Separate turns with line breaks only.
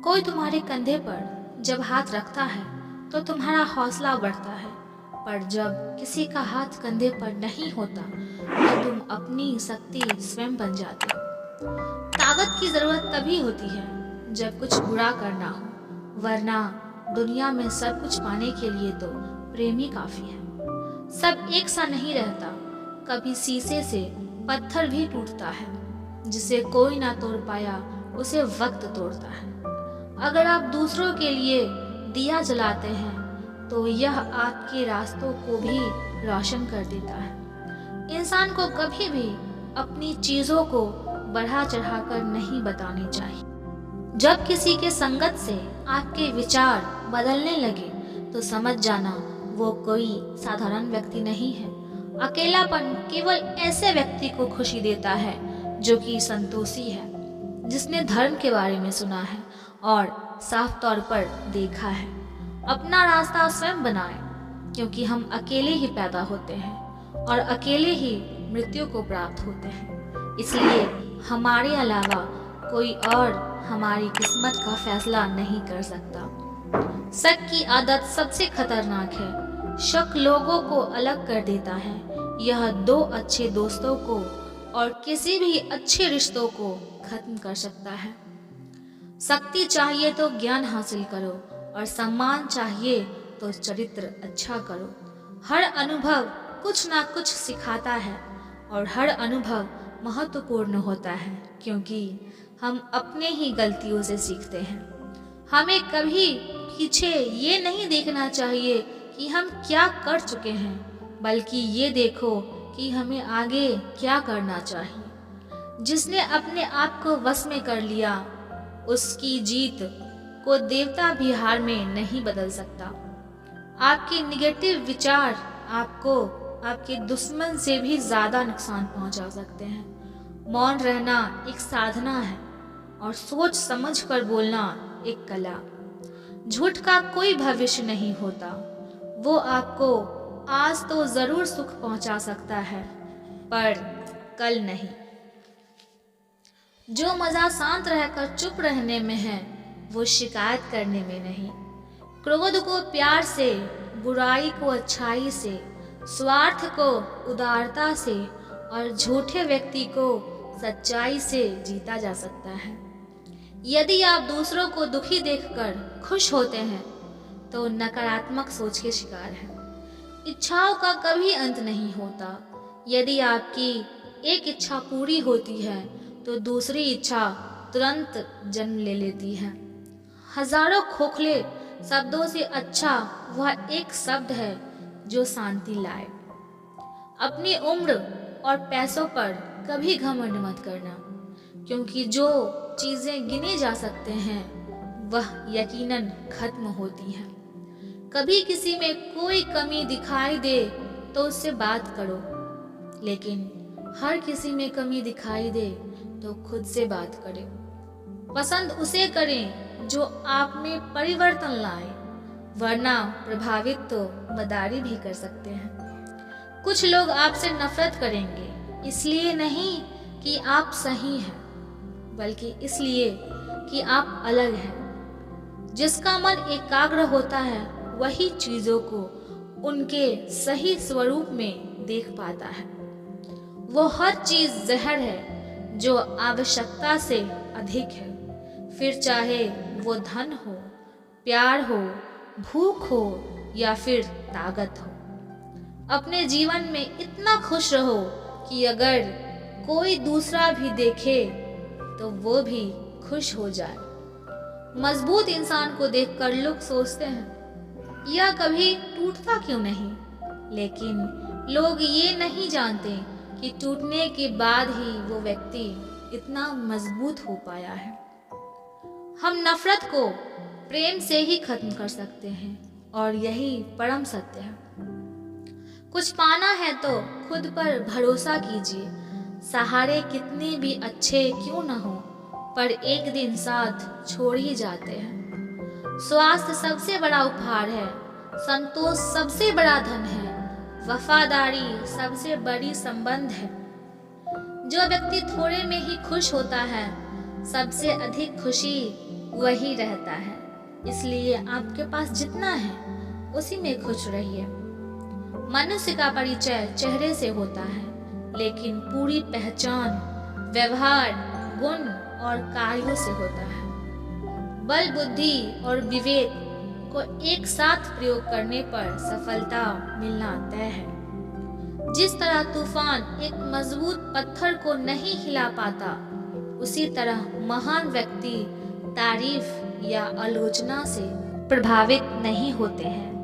कोई तुम्हारे कंधे पर जब हाथ रखता है तो तुम्हारा हौसला बढ़ता है, पर जब किसी का हाथ कंधे पर नहीं होता तो तुम अपनी शक्ति स्वयं बन जाते हो। ताकत की जरूरत तभी होती है जब कुछ बुरा करना हो, वरना दुनिया में सब कुछ पाने के लिए तो प्रेम ही काफी है। सब एक सा नहीं रहता, कभी शीशे से पत्थर भी टूटता है, जिसे कोई ना तोड़ पाया उसे वक्त तोड़ता है। अगर आप दूसरों के लिए दिया जलाते हैं तो यह आपके रास्तों को भी रोशन कर देता है। इंसान को कभी भी अपनी चीजों को बढ़ा चढ़ाकर नहीं बतानी चाहिए। जब किसी के संगत से आपके विचार बदलने लगे तो समझ जाना वो कोई साधारण व्यक्ति नहीं है। अकेलापन केवल ऐसे व्यक्ति को खुशी देता है जो कि संतोषी है, जिसने धर्म के बारे में सुना है और साफ तौर पर देखा है। अपना रास्ता स्वयं बनाएं, क्योंकि हम अकेले ही पैदा होते हैं और अकेले ही मृत्यु को प्राप्त होते हैं। इसलिए हमारे अलावा कोई और हमारी किस्मत का फैसला नहीं कर सकता। शक की आदत सबसे खतरनाक है। शक लोगों को अलग कर देता है। यह दो अच्छे दोस्तों को और किसी भी अच्छे रिश्तों को खत्म कर सकता है। शक्ति चाहिए तो ज्ञान हासिल करो और सम्मान चाहिए तो चरित्र अच्छा करो। हर अनुभव कुछ ना कुछ सिखाता है और हर अनुभव महत्वपूर्ण होता है, क्योंकि हम अपने ही गलतियों से सीखते हैं। हमें कभी पीछे ये नहीं देखना चाहिए कि हम क्या कर चुके हैं, बल्कि ये देखो कि हमें आगे क्या करना चाहिए। जिसने अपने आप को वश में कर लिया, उसकी जीत को देवता भी हार में नहीं बदल सकता। आपके निगेटिव विचार आपको आपके दुश्मन से भी ज्यादा नुकसान पहुंचा सकते हैं। मौन रहना एक साधना है और सोच समझ कर बोलना एक कला। झूठ का कोई भविष्य नहीं होता। वो आपको आज तो जरूर सुख पहुंचा सकता है, पर कल नहीं। जो मजा शांत रहकर चुप रहने में है, वो शिकायत करने में नहीं। क्रोध को प्यार से, बुराई को अच्छाई से, स्वार्थ को उदारता से और झूठे व्यक्ति को सच्चाई से जीता जा सकता है। यदि आप दूसरों को दुखी देखकर खुश होते हैं तो नकारात्मक सोच के शिकार हैं। इच्छाओं का कभी अंत नहीं होता। यदि आपकी एक इच्छा पूरी होती है तो दूसरी इच्छा तुरंत जन्म ले लेती है। हजारों खोखले शब्दों से अच्छा वह एक शब्द है जो शांति लाए। अपनी उम्र और पैसों पर कभी घमंड मत करना, क्योंकि जो चीजें गिने जा सकते हैं वह यकीनन खत्म होती हैं। कभी किसी में कोई कमी दिखाई दे तो उससे बात करो, लेकिन हर किसी में कमी दिखाई दे तो खुद से बात करें। पसंद उसे करें जो आप में परिवर्तन लाए, वरना प्रभावित तो मदारी भी कर सकते हैं। कुछ लोग आपसे नफरत करेंगे, इसलिए नहीं कि आप सही हैं, बल्कि इसलिए कि आप अलग हैं। जिसका मन एकाग्र होता है वही चीजों को उनके सही स्वरूप में देख पाता है। वो हर चीज जहर है जो आवश्यकता से अधिक है, फिर चाहे वो धन हो, प्यार हो, भूख हो या फिर ताकत हो। अपने जीवन में इतना खुश रहो कि अगर कोई दूसरा भी देखे तो वो भी खुश हो जाए। मजबूत इंसान को देखकर लोग सोचते हैं यह कभी टूटता क्यों नहीं, लेकिन लोग ये नहीं जानते कि टूटने के बाद ही वो व्यक्ति इतना मजबूत हो पाया है। हम नफरत को प्रेम से ही खत्म कर सकते हैं और यही परम सत्य है। कुछ पाना है तो खुद पर भरोसा कीजिए। सहारे कितने भी अच्छे क्यों न हो, पर एक दिन साथ छोड़ ही जाते हैं। स्वास्थ्य सबसे बड़ा उपहार है, संतोष सबसे बड़ा धन है, वफादारी सबसे बड़ी संबंध है। जो व्यक्ति थोड़े में ही खुश होता है, सबसे अधिक खुशी वही रहता है। इसलिए आपके पास जितना है उसी में खुश रहिए। मनुष्य का परिचय चेहरे से होता है, लेकिन पूरी पहचान व्यवहार, गुण और कार्यों से होता है। बल, बुद्धि और विवेक को एक साथ प्रयोग करने पर सफलता मिलना तय है। जिस तरह तूफान एक मजबूत पत्थर को नहीं हिला पाता, उसी तरह महान व्यक्ति तारीफ या आलोचना से प्रभावित नहीं होते हैं।